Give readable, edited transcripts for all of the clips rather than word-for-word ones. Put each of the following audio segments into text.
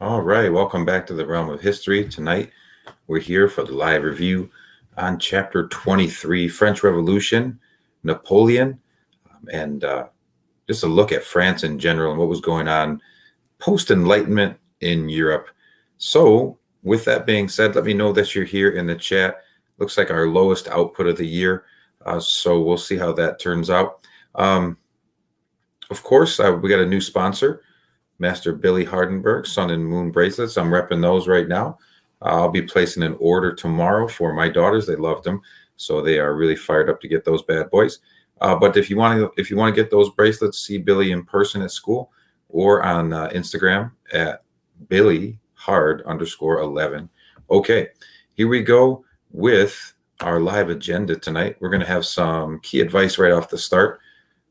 All right, welcome back to the realm of history. Tonight, we're here for the live review on chapter 23, French Revolution, Napoleon, and just a look at France in general and what was going on post-Enlightenment in Europe. So, with that being said, let me know that you're here in the chat. Looks like our lowest output of the year, so we'll see how that turns out. Of course, we got a new sponsor. Master Billy Hardenberg, Sun and Moon bracelets. I'm repping those right now. I'll be placing an order tomorrow for my daughters. They loved them, so they are really fired up to get those bad boys. But if you want to get those bracelets, see Billy in person at school or on Instagram at BillyHard_11. Okay, here we go with our live agenda tonight. We're going to have some key advice right off the start.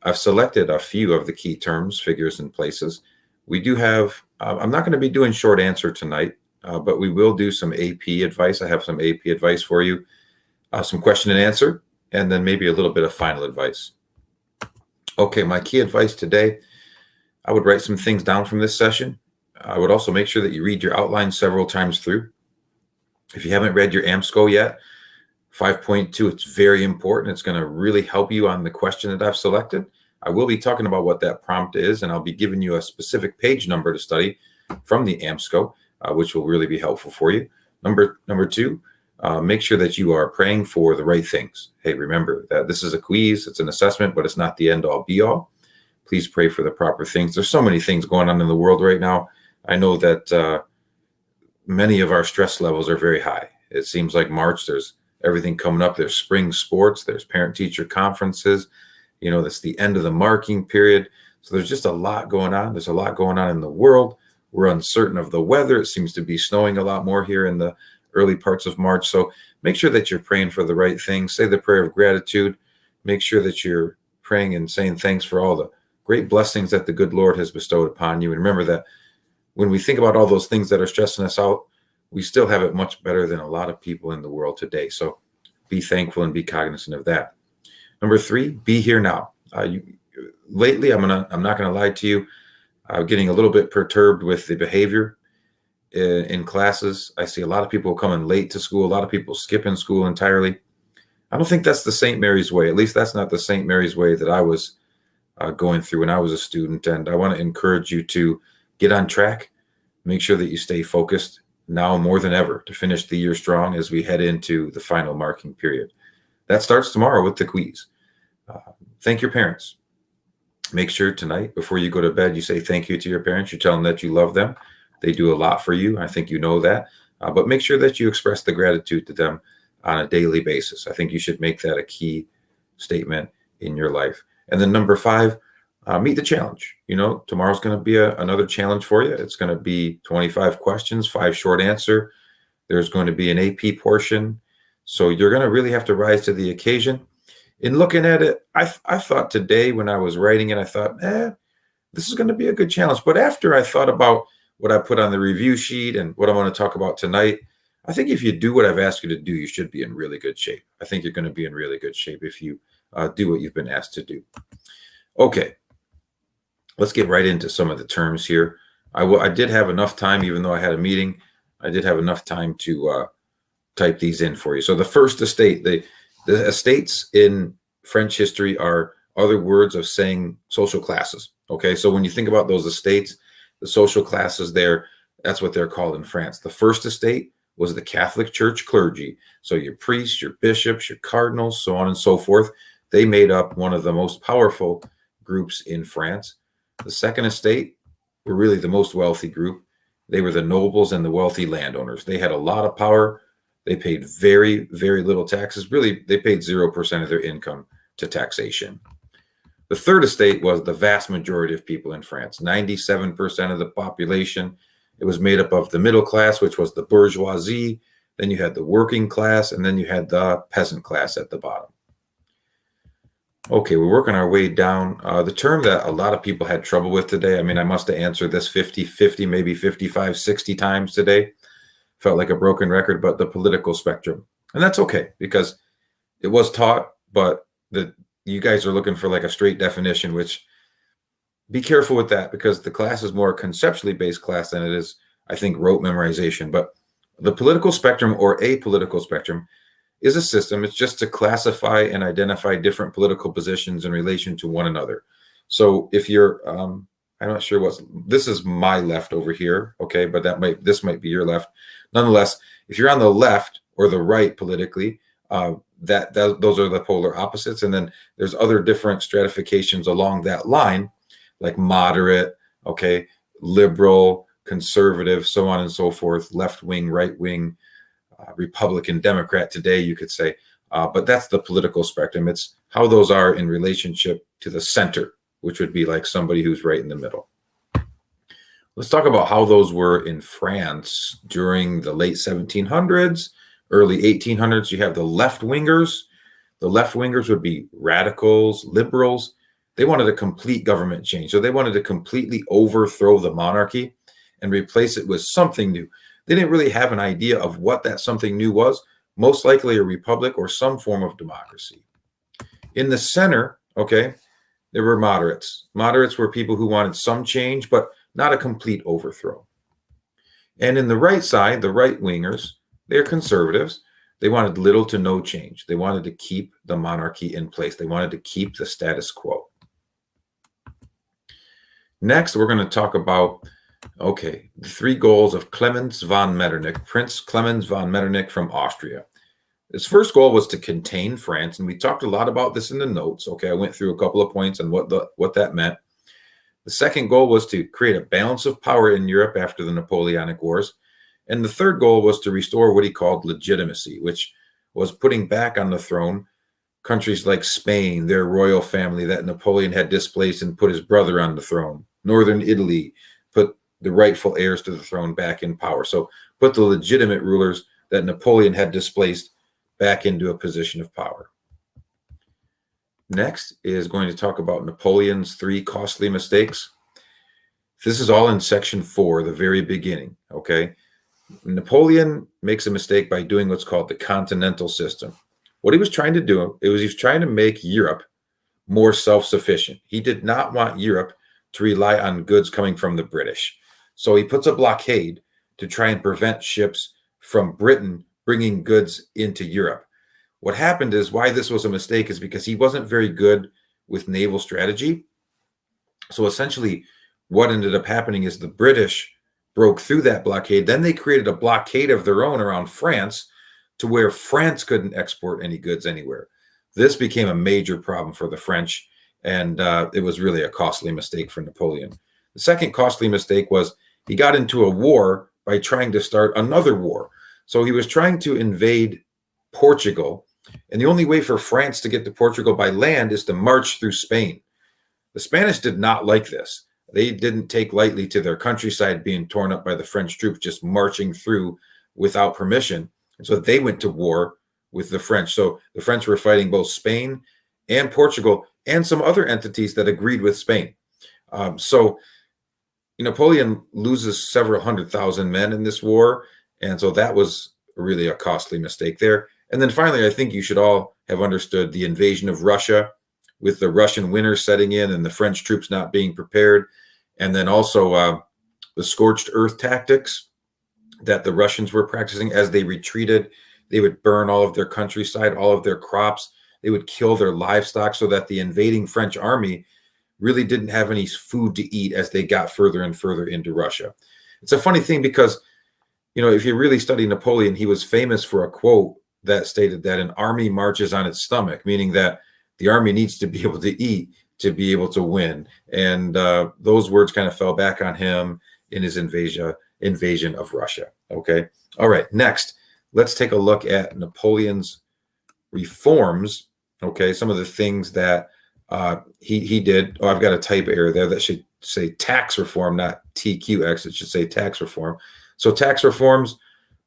I've selected a few of the key terms, figures, and places. We do have, I'm not going to be doing short answer tonight, but we will do some AP advice. I have some AP advice for you, some question and answer, and then maybe a little bit of final advice. Okay, my key advice today, I would write some things down from this session. I would also make sure that you read your outline several times through. If you haven't read your AMSCO yet, 5.2, it's very important. It's going to really help you on the question that I've selected. I will be talking about what that prompt is, and I'll be giving you a specific page number to study from the AMSCO, which will really be helpful for you. Number two, make sure that you are praying for the right things. Hey, remember that this is a quiz, it's an assessment, but it's not the end-all, be-all. Please pray for the proper things. There's so many things going on in the world right now. I know that many of our stress levels are very high. It seems like March, there's everything coming up. There's spring sports, there's parent-teacher conferences. You know, that's the end of the marking period. So there's just a lot going on. There's a lot going on in the world. We're uncertain of the weather. It seems to be snowing a lot more here in the early parts of March. So make sure that you're praying for the right things. Say the prayer of gratitude. Make sure that you're praying and saying thanks for all the great blessings that the good Lord has bestowed upon you. And remember that when we think about all those things that are stressing us out, we still have it much better than a lot of people in the world today. So be thankful and be cognizant of that. Number three, be here now. Lately, I'm not gonna lie to you. I'm getting a little bit perturbed with the behavior in classes. I see a lot of people coming late to school. A lot of people skipping school entirely. I don't think that's the St. Mary's way. At least that's not the St. Mary's way that I was going through when I was a student. And I want to encourage you to get on track. Make sure that you stay focused now more than ever to finish the year strong as we head into the final marking period. That starts tomorrow with the quiz. Thank your parents. Make sure tonight, before you go to bed, you say thank you to your parents. You tell them that you love them. They do a lot for you. I think you know that. But make sure that you express the gratitude to them on a daily basis. I think you should make that a key statement in your life. And then number five, meet the challenge. You know, tomorrow's going to be another challenge for you. It's going to be 25 questions, 5 short answer. There's going to be an AP portion. So you're going to really have to rise to the occasion. In looking at it, I thought today when I was writing it, I thought, this is going to be a good challenge. But after I thought about what I put on the review sheet and what I want to talk about tonight, I think if you do what I've asked you to do, you should be in really good shape. I think you're going to be in really good shape if you do what you've been asked to do. Okay, let's get right into some of the terms here. I did have enough time, even though I had a meeting, I did have enough time to type these in for you. So the first estate, the estates in French history are other words of saying social classes. Okay, so when you think about those estates, the social classes there, that's what they're called in France. The first estate was the Catholic Church clergy. So your priests, your bishops, your cardinals, so on and so forth. They made up one of the most powerful groups in France. The second estate were really the most wealthy group. They were the nobles and the wealthy landowners. They had a lot of power. They paid very, very little taxes. Really, they paid 0% of their income to taxation. The third estate was the vast majority of people in France, 97% of the population. It was made up of the middle class, which was the bourgeoisie. Then you had the working class, and then you had the peasant class at the bottom. Okay, we're working our way down. The term that a lot of people had trouble with today, I mean, I must have answered this 50, maybe 55, 60 times today. Felt like a broken record, but the political spectrum. And that's okay, because it was taught, but you guys are looking for like a straight definition, which be careful with that, because the class is more a conceptually based class than it is I think, rote memorization. But the political spectrum or apolitical spectrum is a system. It's just to classify and identify different political positions in relation to one another. So if you're, I'm not sure this is my left over here, okay, but this might be your left. Nonetheless, if you're on the left or the right politically, those are the polar opposites. And then there's other different stratifications along that line, like moderate, okay, liberal, conservative, so on and so forth, left wing, right wing, Republican, Democrat today, you could say. But that's the political spectrum. It's how those are in relationship to the center, which would be like somebody who's right in the middle. Let's talk about how those were in France during the late 1700s, early 1800s. You have the left-wingers. The left-wingers would be radicals, liberals. They wanted a complete government change. So they wanted to completely overthrow the monarchy and replace it with something new. They didn't really have an idea of what that something new was, most likely a republic or some form of democracy. In the center, okay, there were moderates. Moderates were people who wanted some change, but not a complete overthrow. And in the right side, the right-wingers, they're conservatives. They wanted little to no change. They wanted to keep the monarchy in place. They wanted to keep the status quo. Next, we're going to talk about, okay, the 3 goals of Clemens von Metternich, Prince Clemens von Metternich from Austria. His first goal was to contain France, and we talked a lot about this in the notes. Okay, I went through a couple of points on what that meant. The second goal was to create a balance of power in Europe after the Napoleonic Wars. And the third goal was to restore what he called legitimacy, which was putting back on the throne countries like Spain, their royal family that Napoleon had displaced and put his brother on the throne. Northern Italy, put the rightful heirs to the throne back in power. So put the legitimate rulers that Napoleon had displaced back into a position of power. Next is going to talk about Napoleon's 3 costly mistakes. This is all in section 4, the very beginning, okay? Napoleon makes a mistake by doing what's called the continental system. What he was trying to do, he was trying to make Europe more self-sufficient. He did not want Europe to rely on goods coming from the British. So he puts a blockade to try and prevent ships from Britain bringing goods into Europe. What happened is, why this was a mistake is because he wasn't very good with naval strategy. So essentially what ended up happening is the British broke through that blockade. Then they created a blockade of their own around France to where France couldn't export any goods anywhere. This became a major problem for the French, and it was really a costly mistake for Napoleon. The second costly mistake was he got into a war by trying to start another war. So he was trying to invade Portugal, and the only way for France to get to Portugal by land is to march through Spain. The Spanish did not like this. They didn't take lightly to their countryside being torn up by the French troops just marching through without permission. And so they went to war with the French. So the French were fighting both Spain and Portugal and some other entities that agreed with Spain. So Napoleon loses several 100,000 men in this war. And so that was really a costly mistake there. And then finally, I think you should all have understood the invasion of Russia, with the Russian winter setting in and the French troops not being prepared. And then also the scorched earth tactics that the Russians were practicing as they retreated. They would burn all of their countryside, all of their crops. They would kill their livestock so that the invading French army really didn't have any food to eat as they got further and further into Russia. It's a funny thing because, if you really study Napoleon, he was famous for a quote that stated that an army marches on its stomach, meaning that the army needs to be able to eat to be able to win. And those words kind of fell back on him in his invasion of Russia. Okay. All right. Next, let's take a look at Napoleon's reforms. Okay. Some of the things that he did. Oh, I've got a type error there. That should say tax reform, not TQX. It should say tax reform. So tax reforms,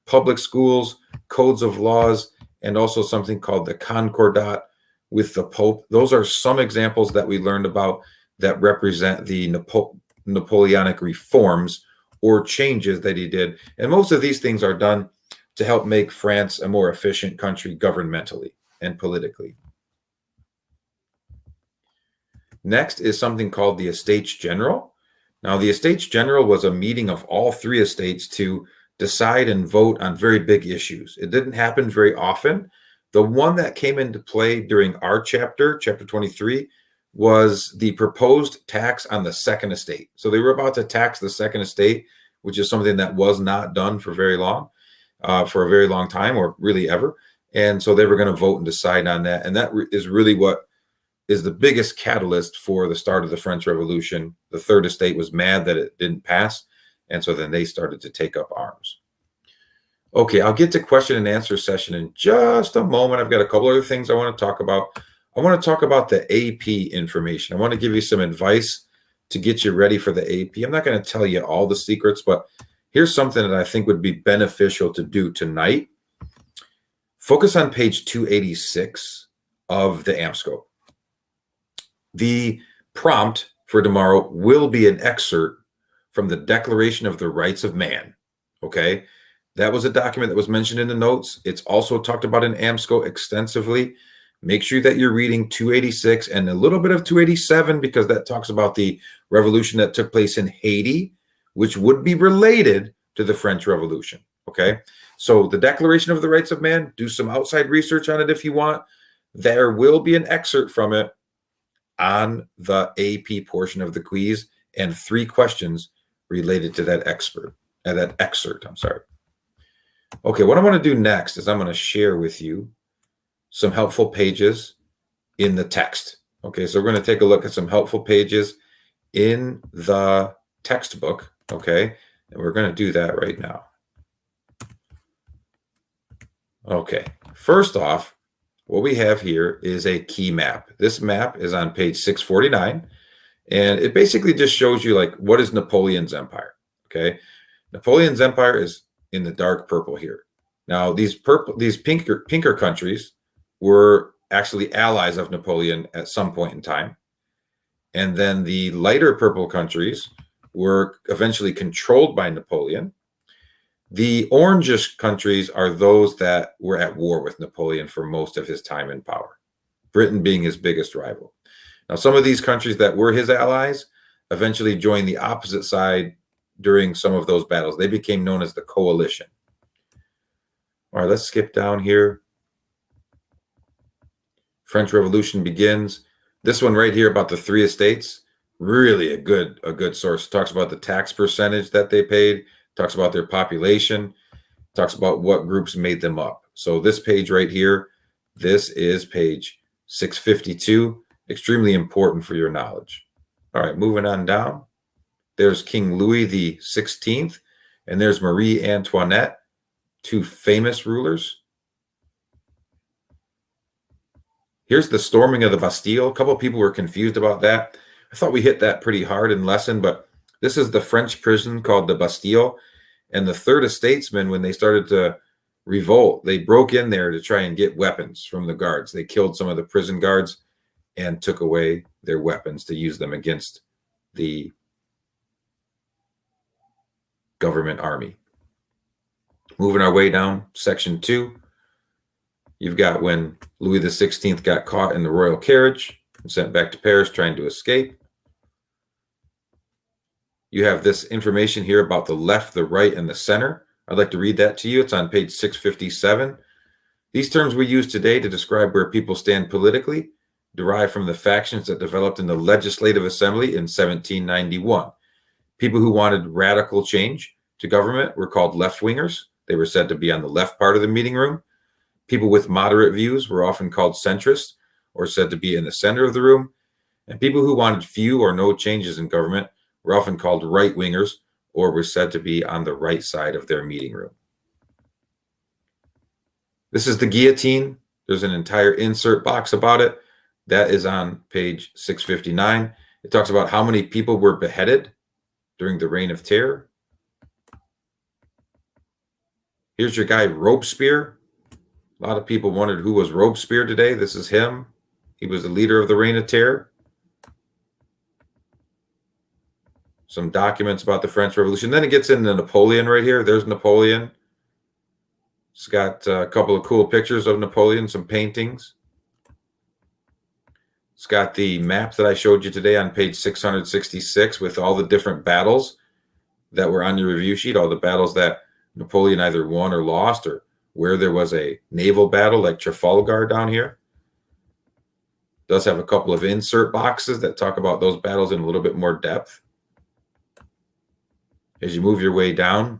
public schools, codes of laws, and also something called the Concordat with the Pope. Those are some examples that we learned about that represent the Napoleonic reforms or changes that he did. And most of these things are done to help make France a more efficient country governmentally and politically. Next is something called the Estates General. Now, the Estates General was a meeting of all three estates to decide and vote on very big issues. It didn't happen very often. The one that came into play during our chapter 23, was the proposed tax on the second estate. So they were about to tax the second estate, which is something that was not done for very long, for a very long time, or really ever. And so they were going to vote and decide on that. And that is really what is the biggest catalyst for the start of the French Revolution. The third estate was mad that it didn't pass. And so then they started to take up arms. Okay, I'll get to question and answer session in just a moment. I've got a couple other things I want to talk about. I want to talk about the AP information. I want to give you some advice to get you ready for the AP. I'm not going to tell you all the secrets, but here's something that I think would be beneficial to do tonight. Focus on page 286 of the AMSCO. The prompt for tomorrow will be an excerpt from the Declaration of the Rights of Man. Okay, that was a document that was mentioned in the notes. It's also talked about in AMSCO extensively. Make sure that you're reading 286 and a little bit of 287, because that talks about the revolution that took place in Haiti, which would be related to the French Revolution. Okay, so the Declaration of the Rights of Man, do some outside research on it if you want. There will be an excerpt from it on the AP portion of the quiz, and 3 questions related to that excerpt. I'm sorry. Okay, what I want to do next is I'm going to share with you some helpful pages in the text. Okay, so we're going to take a look at some helpful pages in the textbook. Okay, and we're going to do that right now. Okay, first off, what we have here is a key map. This map is on page 649, and it basically just shows you, like, what is Napoleon's empire. Okay, Napoleon's empire is in the dark purple here. Now, these pinker countries were actually allies of Napoleon at some point in time. And then the lighter purple countries were eventually controlled by Napoleon. The orangish countries are those that were at war with Napoleon for most of his time in power, Britain being his biggest rival. Now, some of these countries that were his allies eventually joined the opposite side during some of those battles. They became known as the coalition. All right, let's skip down here. French Revolution begins. This one right here about the 3 estates, really a good source. It talks about the tax percentage that they paid, talks about their population, talks about what groups made them up. So this page right here, this is page 652, extremely important for your knowledge. All right, moving on down. There's King Louis the 16th, and there's Marie Antoinette, 2 famous rulers. Here's the storming of the Bastille. A couple of people were confused about that. I thought we hit that pretty hard in lesson, but this is the French prison called the Bastille. And the third estatesmen, when they started to revolt, they broke in there to try and get weapons from the guards. They killed some of the prison guards and took away their weapons to use them against the government army. Moving our way down, section 2. You've got when Louis XVI got caught in the royal carriage and sent back to Paris trying to escape. You have this information here about the left, the right, and the center. I'd like to read that to you. It's on page 657. These terms we use today to describe where people stand politically derive from the factions that developed in the Legislative Assembly in 1791. People who wanted radical change to government were called left-wingers. They were said to be on the left part of the meeting room. People with moderate views were often called centrists, or said to be in the center of the room. And people who wanted few or no changes in government were often called right-wingers, or were said to be on the right side of their meeting room. This is the guillotine. There's an entire insert box about it. That is on page 659. It talks about how many people were beheaded during the Reign of Terror. Here's your guy, Robespierre. A lot of people wondered who was Robespierre today. This is him. He was the leader of the Reign of Terror. Some documents about the French Revolution. Then it gets into Napoleon right here. There's Napoleon. It's got a couple of cool pictures of Napoleon, some paintings. It's got the map that I showed you today on page 666 with all the different battles that were on your review sheet, all the battles that Napoleon either won or lost, or where there was a naval battle like Trafalgar down here. It does have a couple of insert boxes that talk about those battles in a little bit more depth. As you move your way down,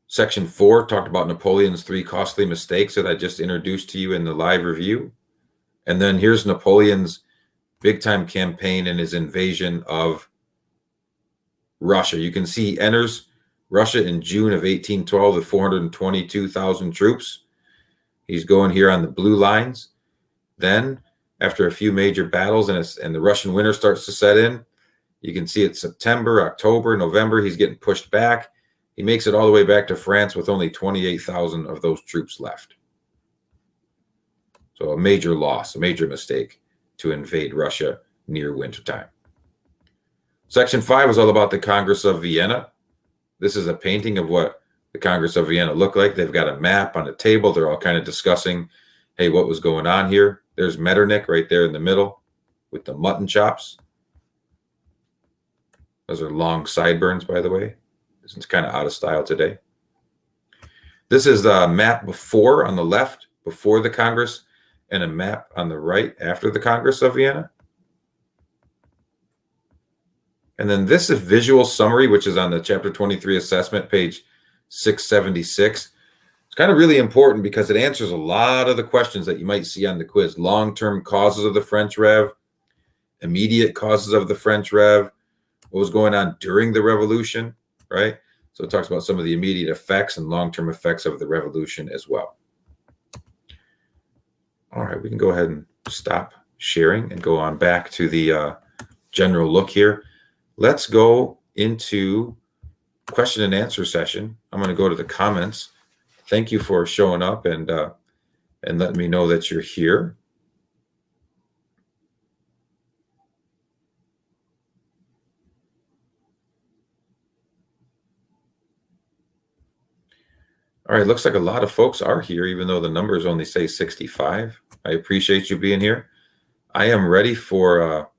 section 4 talked about Napoleon's 3 costly mistakes that I just introduced to you in the live review. And then here's Napoleon's big-time campaign and his invasion of Russia. You can see he enters Russia in June of 1812 with 422,000 troops. He's going here on the blue lines. Then, after a few major battles and the Russian winter starts to set in, you can see it's September, October, November. He's getting pushed back. He makes it all the way back to France with only 28,000 of those troops left. So a major loss, a major mistake to invade Russia near wintertime. Section 5 is all about the Congress of Vienna. This is a painting of what the Congress of Vienna looked like. They've got a map on a table. They're all kind of discussing, hey, what was going on here? There's Metternich right there in the middle with the mutton chops. Those are long sideburns, by the way. This is kind of out of style today. This is the map before on the left, before the Congress, and a map on the right after the Congress of Vienna. And then this is visual summary, which is on the chapter 23 assessment, page 676. It's kind of really important because it answers a lot of the questions that you might see on the quiz. Long-term causes of the French Rev, immediate causes of the French Rev, what was going on during the Revolution, right? So it talks about some of the immediate effects and long-term effects of the Revolution as well. All right, we can go ahead and stop sharing and go on back to the general look here. Let's go into question and answer session. I'm going to go to the comments. Thank you for showing up and letting me know that you're here. All right, looks like a lot of folks are here, even though the numbers only say 65. I appreciate you being here. I am ready for,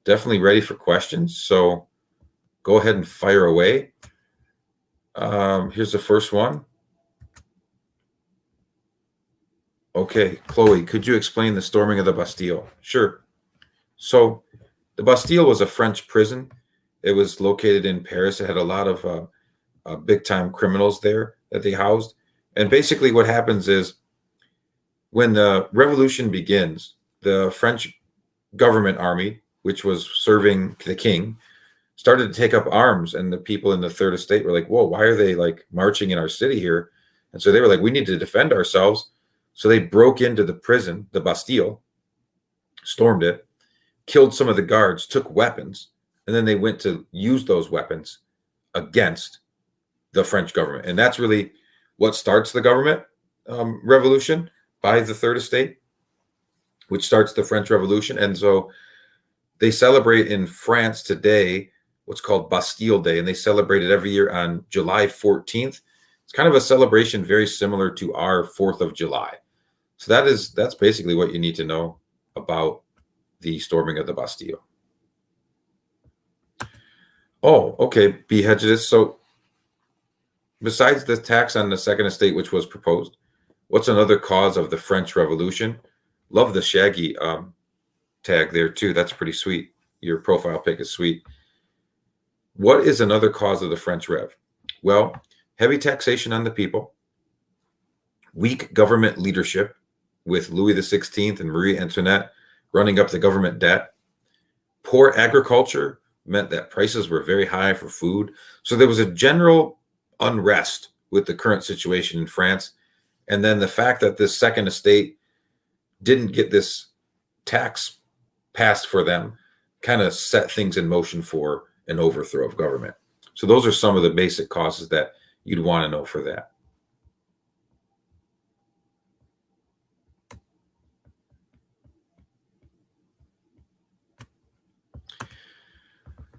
definitely ready for questions. So go ahead and fire away. Here's the first one. Okay, Chloe, could you explain the storming of the Bastille? Sure. So the Bastille was a French prison. It was located in Paris. It had a lot of big-time criminals there that they housed. And basically what happens is when the revolution begins, the French government army, which was serving the king, started to take up arms, and the people in the Third Estate were like, whoa, why are they like marching in our city here? And so they were like, we need to defend ourselves. So they broke into the prison, the Bastille, stormed it, killed some of the guards, took weapons, and then they went to use those weapons against the French government. And that's really what starts the government revolution by the Third Estate, which starts the French Revolution. And so they celebrate in France today what's called Bastille Day, and they celebrate it every year on July 14th. It's kind of a celebration very similar to our 4th of July. So that's basically what you need to know about the storming of the Bastille. Oh, okay, B. Hedges. So besides the tax on the Second Estate, which was proposed, what's another cause of the French Revolution? Love the Shaggy tag there too. That's pretty sweet. Your profile pic is sweet. What is another cause of the French Rev? Well, heavy taxation on the people, weak government leadership with Louis XVI and Marie Antoinette running up the government debt. Poor agriculture meant that prices were very high for food. So there was a general unrest with the current situation in France. And then the fact that this Second Estate didn't get this tax passed for them kind of set things in motion for an overthrow of government. So those are some of the basic causes that you'd want to know for that.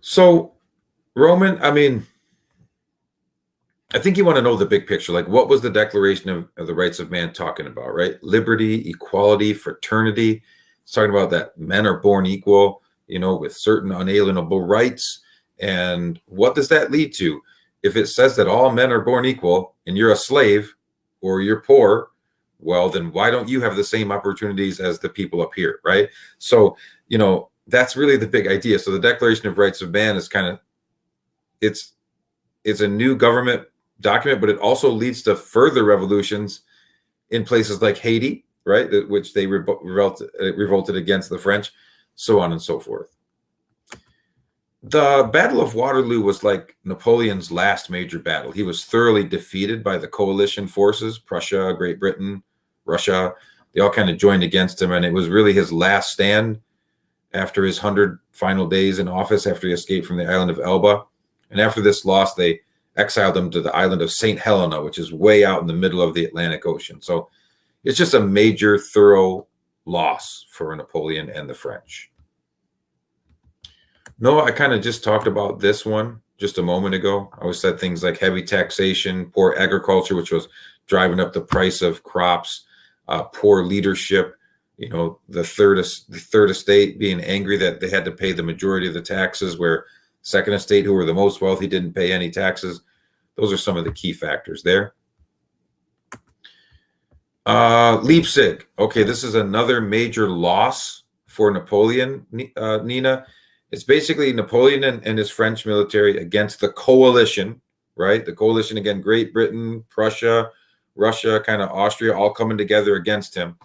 So, Roman, I think you want to know the big picture. Like, what was the Declaration of the Rights of Man talking about, right? Liberty, equality, fraternity. It's talking about that men are born equal, with certain unalienable rights. And what does that lead to? If it says that all men are born equal and you're a slave or you're poor, well, then why don't you have the same opportunities as the people up here, right? So, that's really the big idea. So the Declaration of Rights of Man is it's a new government document, but it also leads to further revolutions in places like Haiti, right, which they revolted against the French, so on and so forth. The Battle of Waterloo was like Napoleon's last major battle. He was thoroughly defeated by the coalition forces, Prussia, Great Britain, Russia. They all kind of joined against him, and it was really his last stand after his 100 final days in office, after he escaped from the island of Elba. And after this loss, they exiled him to the island of St. Helena, which is way out in the middle of the Atlantic Ocean. So it's just a major, thorough loss for Napoleon and the French. No, I kind of just talked about this one just a moment ago. I said things like heavy taxation, poor agriculture, which was driving up the price of crops, poor leadership, the third estate being angry that they had to pay the majority of the taxes, where second estate, who were the most wealthy, didn't pay any taxes. Those are some of the key factors there. Leipzig. Okay, this is another major loss for Napoleon, Nina. It's basically Napoleon and his French military against the coalition, right? The coalition, again, Great Britain, Prussia, Russia, kind of Austria, all coming together against him.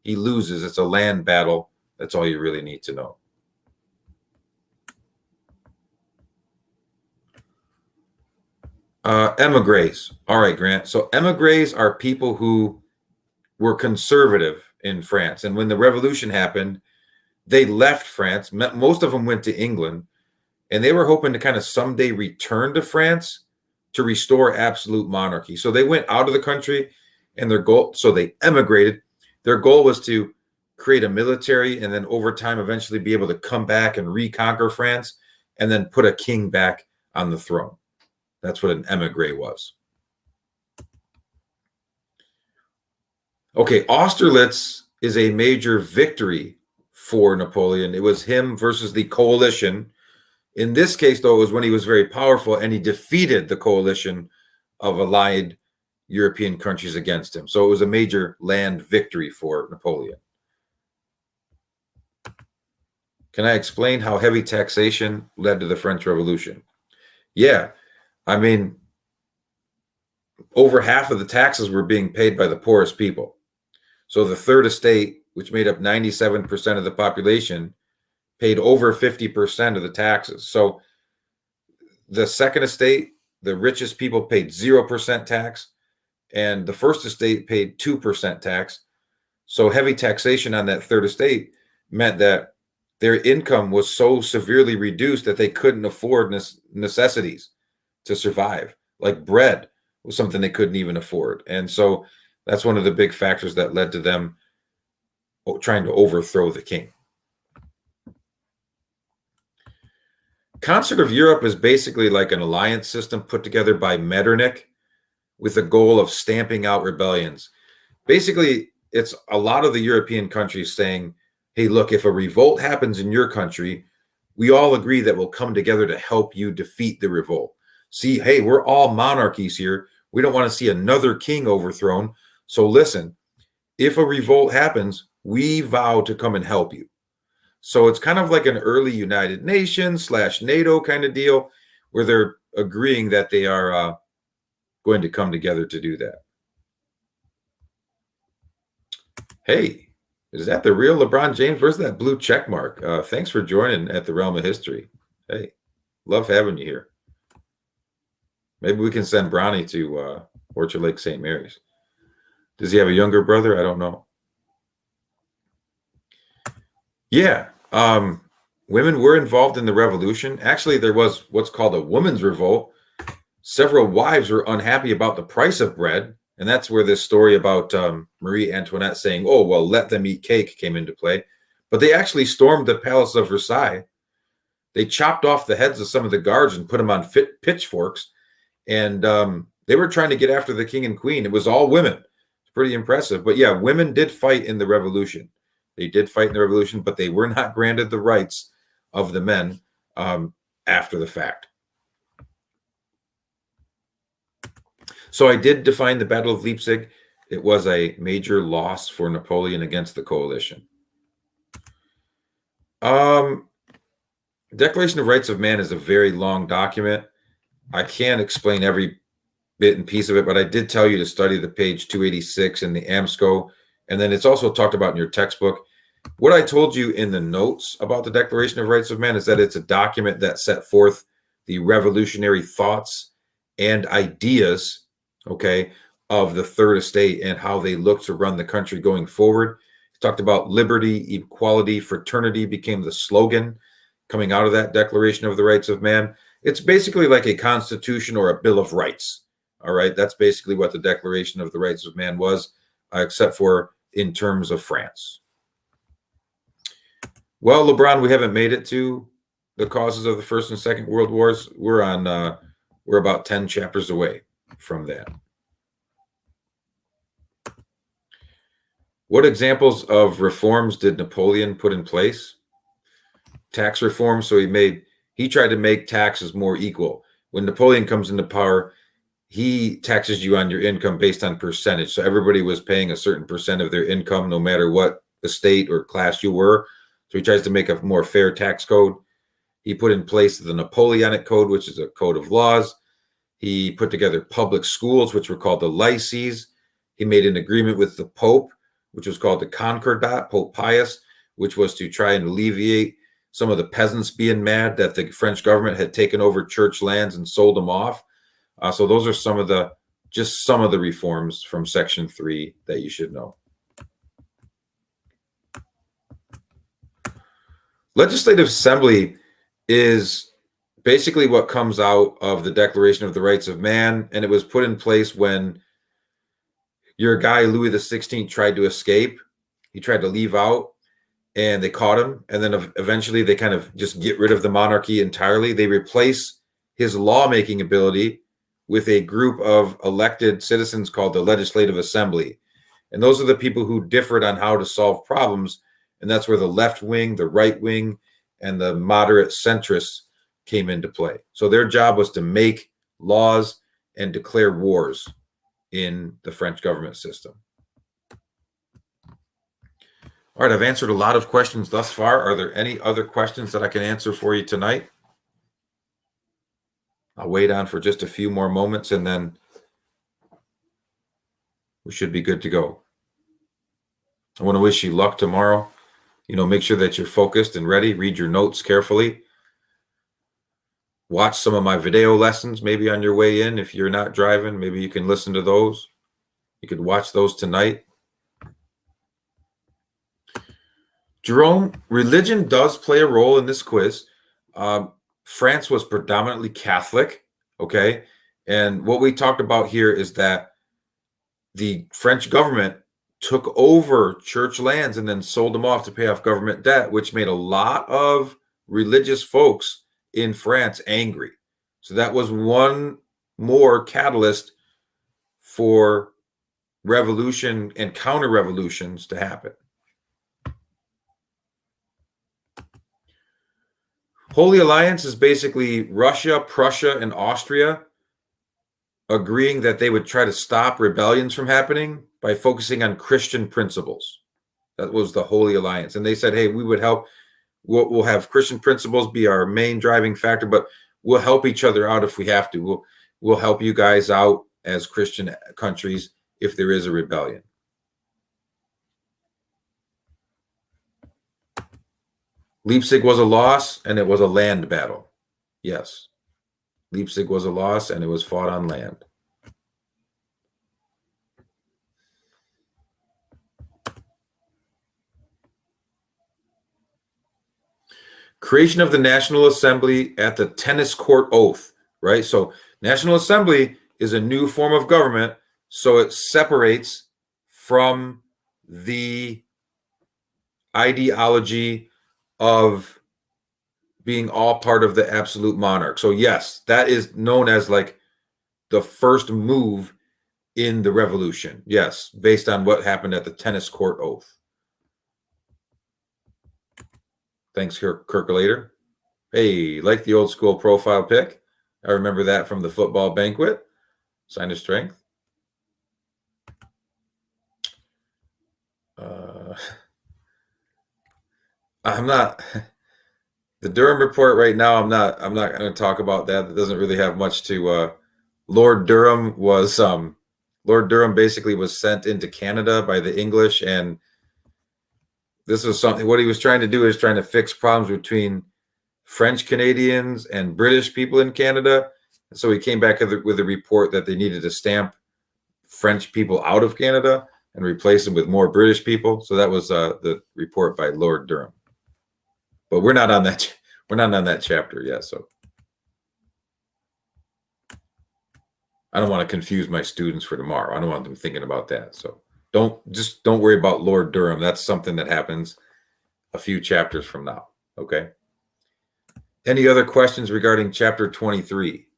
He loses. It's a land battle. That's all you really need to know. Emigres. All right, Grant. So emigres are people who were conservative in France. And when the revolution happened, they left France. Most of them went to England, and they were hoping to kind of someday return to France to restore absolute monarchy. So they went out of the country, and so they emigrated. Their goal was to create a military and then over time eventually be able to come back and reconquer France and then put a king back on the throne. That's what an emigre was. Okay, Austerlitz is a major victory for Napoleon. It was him versus the coalition. In this case, though, it was when he was very powerful and he defeated the coalition of allied European countries against him. So it was a major land victory for Napoleon. Can I explain how heavy taxation led to the French Revolution? Yeah, I mean, over half of the taxes were being paid by the poorest people. So the third estate, which made up 97% of the population, paid over 50% of the taxes. So the second estate, the richest people paid 0% tax, and the first estate paid 2% tax. So heavy taxation on that third estate meant that their income was so severely reduced that they couldn't afford necessities to survive. Like bread was something they couldn't even afford. And so that's one of the big factors that led to them trying to overthrow the king. Concert of Europe is basically like an alliance system put together by Metternich with the goal of stamping out rebellions. Basically, it's a lot of the European countries saying, hey, look, if a revolt happens in your country, we all agree that we'll come together to help you defeat the revolt. See, hey, we're all monarchies here. We don't want to see another king overthrown. So listen, if a revolt happens, we vow to come and help you. So it's kind of like an early United Nations / NATO kind of deal where they're agreeing that they are going to come together to do that. Hey, is that the real LeBron James? Where's that blue check mark? Thanks for joining at the Realm of History. Hey, love having you here. Maybe we can send Bronny to Orchard Lake St. Mary's. Does he have a younger brother? I don't know. Yeah. Women were involved in the revolution. Actually, there was what's called a Woman's Revolt. Several wives were unhappy about the price of bread. And that's where this story about Marie Antoinette saying, oh, well, let them eat cake came into play. But they actually stormed the Palace of Versailles. They chopped off the heads of some of the guards and put them on pitchforks. And they were trying to get after the king and queen. It was all women. It's pretty impressive. But yeah, women did fight in the revolution. They did fight in the revolution, but they were not granted the rights of the men after the fact. So I did define the Battle of Leipzig. It was a major loss for Napoleon against the coalition. Declaration of Rights of Man is a very long document. I can't explain every bit and piece of it, but I did tell you to study the page 286 in the AMSCO, and then it's also talked about in your textbook. What I told you in the notes about the Declaration of Rights of Man is that it's a document that set forth the revolutionary thoughts and ideas, okay, of the Third Estate and how they look to run the country going forward. It talked about liberty, equality, fraternity became the slogan coming out of that Declaration of the Rights of Man. It's basically like a constitution or a Bill of Rights. All right, that's basically what the Declaration of the Rights of Man was, except for in terms of France. Well, LeBron, we haven't made it to the causes of the First and Second World Wars. We're about 10 chapters away from that. What examples of reforms did Napoleon put in place? Tax reform. So he tried to make taxes more equal. When Napoleon comes into power, he taxes you on your income based on percentage. So everybody was paying a certain percent of their income, no matter what estate or class you were. So he tries to make a more fair tax code. He put in place the Napoleonic Code, which is a code of laws. He put together public schools, which were called the lycees. He made an agreement with the Pope, which was called the Concordat, Pope Pius, which was to try and alleviate some of the peasants being mad that the French government had taken over church lands and sold them off. So those are some of the reforms from Section 3 that you should know. Legislative Assembly is basically what comes out of the Declaration of the Rights of Man, and it was put in place when your guy Louis XVI tried to escape. He tried to leave out, and they caught him, and then eventually they kind of just get rid of the monarchy entirely. They replace his lawmaking ability with a group of elected citizens called the Legislative Assembly. And those are the people who differed on how to solve problems. And that's where the left wing, the right wing, and the moderate centrists came into play. So their job was to make laws and declare wars in the French government system. All right, I've answered a lot of questions thus far. Are there any other questions that I can answer for you tonight? I'll wait on for just a few more moments, and then we should be good to go. I want to wish you luck tomorrow. Make sure that you're focused and ready. Read your notes carefully. Watch some of my video lessons, maybe on your way in. If you're not driving, maybe you can listen to those. You could watch those tonight. Jerome, religion does play a role in this quiz. France was predominantly Catholic, okay? And what we talked about here is that the French government took over church lands and then sold them off to pay off government debt, which made a lot of religious folks in France angry. So that was one more catalyst for revolution and counter-revolutions to happen. Holy Alliance is basically Russia, Prussia, and Austria agreeing that they would try to stop rebellions from happening by focusing on Christian principles. That was the Holy Alliance. And they said, hey, we would help. We'll have Christian principles be our main driving factor, but we'll help each other out if we have to. We'll help you guys out as Christian countries if there is a rebellion. Leipzig was a loss, and it was a land battle. Yes. Leipzig was a loss, and it was fought on land. Creation of the National Assembly at the tennis court oath, right? So National Assembly is a new form of government, so it separates from the ideology of being all part of the absolute monarch. So yes, that is known as like the first move in the revolution. Yes, based on what happened at the tennis court oath. Thanks, Kirkulator. Hey, like the old school profile pic. I remember that from the football banquet. Sign of strength. I'm not the Durham Report right now. I'm not going to talk about that. It doesn't really have much to. Lord Durham was Lord Durham basically was sent into Canada by the English, and this was something. What he was trying to do is trying to fix problems between French Canadians and British people in Canada. And so he came back with a report that they needed to stamp French people out of Canada and replace them with more British people. So that was the report by Lord Durham. But we're not on that. We're not on that chapter yet. So I don't want to confuse my students for tomorrow. I don't want them thinking about that. So don't worry about Lord Durham. That's something that happens a few chapters from now. Okay. Any other questions regarding chapter 23?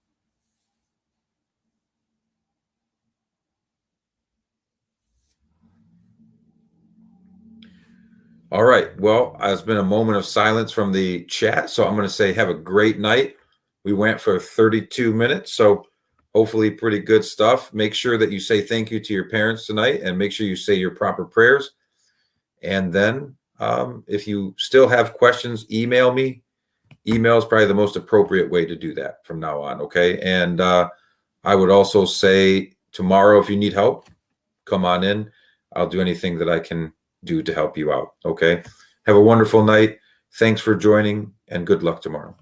All right. Well, it's been a moment of silence from the chat. So I'm going to say have a great night. We went for 32 minutes. So hopefully pretty good stuff. Make sure that you say thank you to your parents tonight, and make sure you say your proper prayers. And then if you still have questions, email me. Email is probably the most appropriate way to do that from now on. Okay. And I would also say tomorrow, if you need help, come on in. I'll do anything that I can do to help you out. Okay. Have a wonderful night. Thanks for joining, and good luck tomorrow.